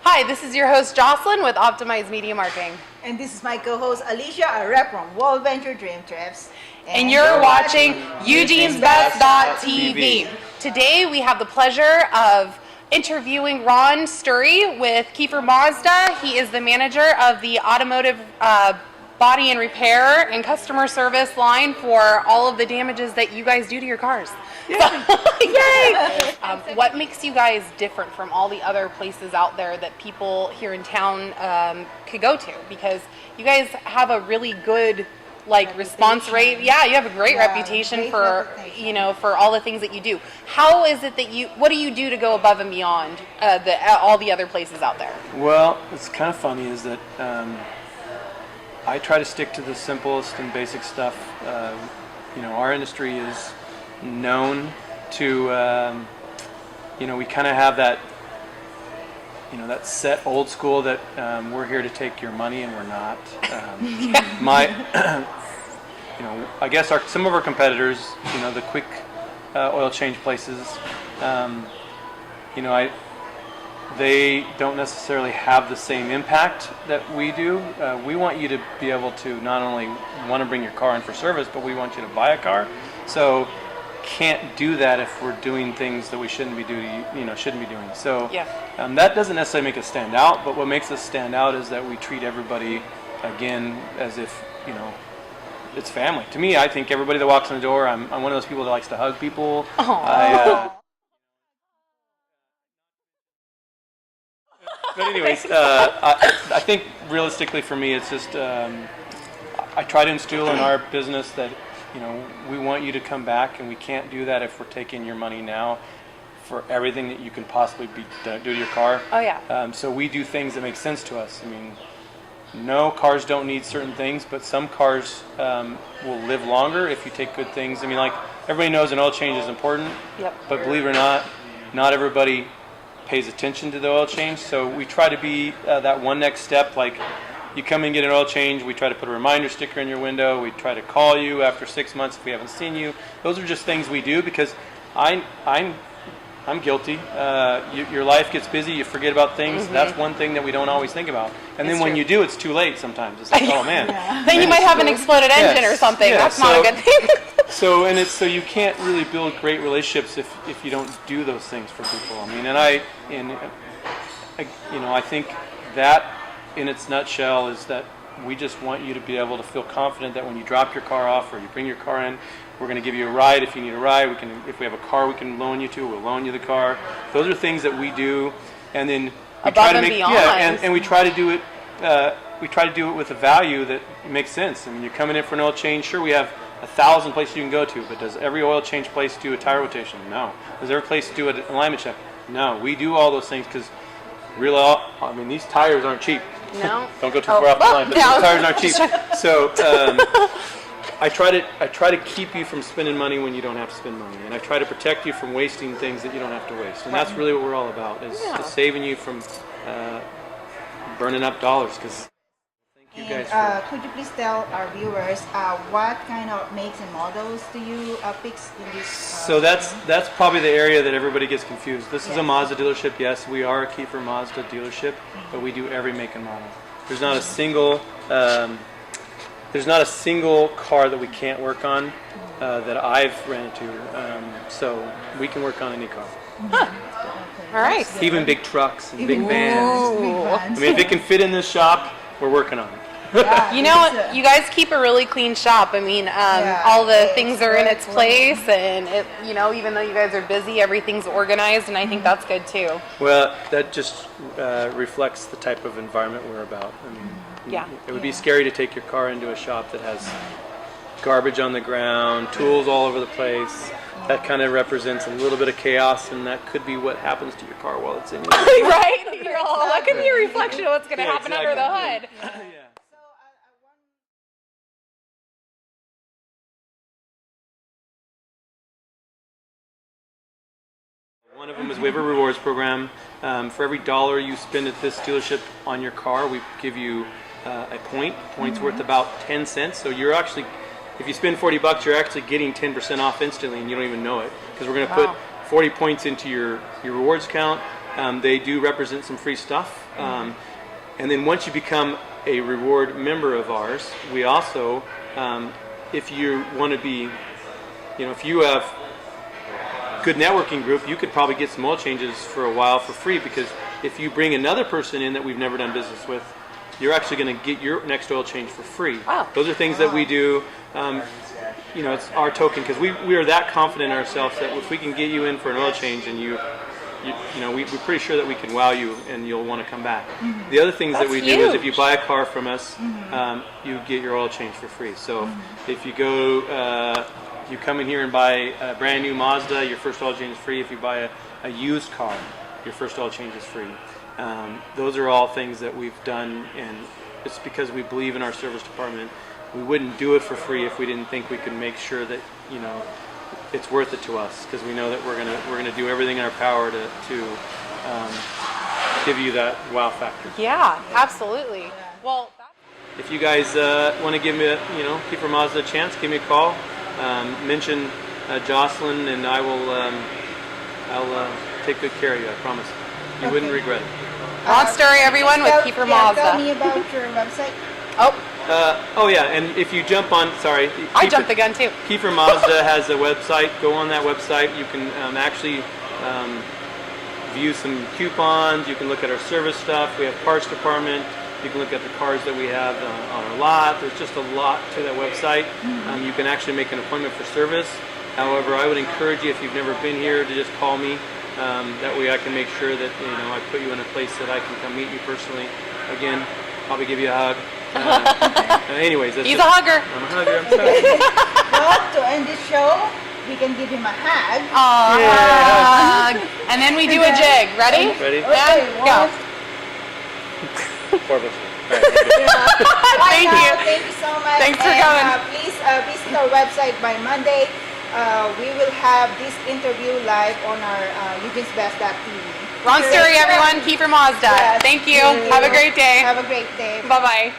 Hi, this is your host JOCELYN with Optimized Media Marketing. And this is my co-host ALISHA, a rep from World Venture Dream Trips. And you're watching Eugene'sBest.tv. Today we have the pleasure of interviewing Ron STEURY with Keifer Mazda. He is the manager of the Automotive body and repair and customer service line for all of the damages that you guys do to your cars. Yay! What makes you guys different from all the other places out there that people here in town could go to? Because you guys have a really good response rate. Yeah, you have a great reputation for for all the things that you do. How is it that what do you do to go above and beyond all the other places out there? Well, it's kind of funny is that I try to stick to the simplest and basic stuff. Our industry is known to, we kind of have that, that set old school that we're here to take your money and we're not. I guess some of our competitors, the quick oil change places, they don't necessarily have the same impact that we do. We want you to be able to not only want to bring your car in for service, but we want you to buy a car. So can't do that if we're doing things that we shouldn't be doing. So that doesn't necessarily make us stand out. But what makes us stand out is that we treat everybody again as if it's family. To me, I think everybody that walks in the door, I'm one of those people that likes to hug people. But anyways, I think realistically for me, it's just I try to instill in our business that we want you to come back, and we can't do that if we're taking your money now for everything that you can possibly do to your car. Oh yeah. So we do things that make sense to us. I mean, no, cars don't need certain things, but some cars will live longer if you take good things. I mean, like everybody knows an oil change is important. Yep. But believe it or not everybody pays attention to the oil change. So we try to be that one next step. Like you come and get an oil change, we try to put a reminder sticker in your window. We try to call you after 6 months if we haven't seen you. Those are just things we do because I'm guilty. Your life gets busy. You forget about things. Mm-hmm. That's one thing that we don't always think about. And then when you do, it's too late sometimes. It's like, oh man. Then you might have an exploded engine or something. Yeah, that's not a good thing. So you can't really build great relationships if you don't do those things for people. I mean, I think that in its nutshell is that we just want you to be able to feel confident that when you drop your car off or you bring your car in, we're going to give you a ride. If you need a ride, if we have a car we can loan you to, we'll loan you the car. Those are things that we do, and then we try to make and we try to do it. We try to do it with a value that makes sense. I mean, you're coming in for an oil change. Sure, we have 1,000 places you can go to, but does every oil change place do a tire rotation? No. Does every place do an alignment check? No. We do all those things because these tires aren't cheap. No. Don't go too far off the line, but these tires aren't cheap. So I try to keep you from spending money when you don't have to spend money, and I try to protect you from wasting things that you don't have to waste. And that's really what we're all about, is saving you from burning up dollars. Because thank you guys. Could you please tell our viewers what kind of makes and models do you fix in this? So that's probably the area that everybody gets confused. This is a Mazda dealership. Yes, we are a Keifer Mazda dealership, but we do every make and model. There's not a single car that we can't work on that I've ran into. So we can work on any car. Huh. All right. Even big trucks and big vans. I mean, if it can fit in this shop, we're working on it. Yeah, you guys keep a really clean shop. I mean, all the things are in its place, and even though you guys are busy, everything's organized, and I think that's good too. Well, that just reflects the type of environment we're about. I mean, it would be scary to take your car into a shop that has garbage on the ground, tools all over the place. That kind of represents a little bit of chaos, and that could be what happens to your car while it's in you. Right? That could be a reflection of what's going to happen under the hood. One of them is we have a rewards program. For every dollar you spend at this dealership on your car, we give you a point. Point's worth about 10 cents. So you're actually, if you spend $40, you're actually getting 10% off instantly, and you don't even know it, because we're going to put 40 points into your rewards account. They do represent some free stuff. And then once you become a reward member of ours, we also, if you want to be, if you have good networking group, you could probably get some oil changes for a while for free, because if you bring another person in that we've never done business with, you're actually going to get your next oil change for free. Wow. Those are things that we do. It's our token, because we are that confident in ourselves that if we can get you in for an oil change and we're pretty sure that we can wow you and you'll want to come back. The other things that we do is if you buy a car from us, you get your oil change for free. So if you go, you come in here and buy a brand new Mazda, your first oil change is free. If you buy a used car, your first oil change is free. Those are all things that we've done, and it's because we believe in our service department. We wouldn't do it for free if we didn't think we could make sure that it's worth it to us, because we know that we're gonna do everything in our power to give you that wow factor. Yeah, absolutely. Well, If you guys want to give me Keifer Mazda a chance, give me a call. Mention JOCELYN, and I'll take good care of you. I promise. You wouldn't regret it. Ron STEURY, everyone, with Keifer Mazda. Tell me about your website. Oh yeah, and if you jump on, I jumped the gun too. Keifer Mazda has a website. Go on that website. You can actually view some coupons. You can look at our service stuff. We have parts department. You can look at the cars that we have on our lot. There's just a lot to that website. You can actually make an appointment for service. However, I would encourage you, if you've never been here, to just call me. That way I can make sure that I put you in a place that I can come meet you personally. Again, probably give you a hug. Anyways, He's a hugger. I'm a hugger. I'm sorry. Well, to end this show, we can give him a hug. Hug. And then we do a jig. Ready? Ready? Okay, Go. Four of us. All right, Thank you. Thank you so much. Thanks for and, coming. Please visit our website by Monday. We will have this interview live on our Eugene'sBest.tv. Ron STEURY, everyone. Keifer Mazda. Yes. Thank you. Have a great day. Have a great day. Bye-bye.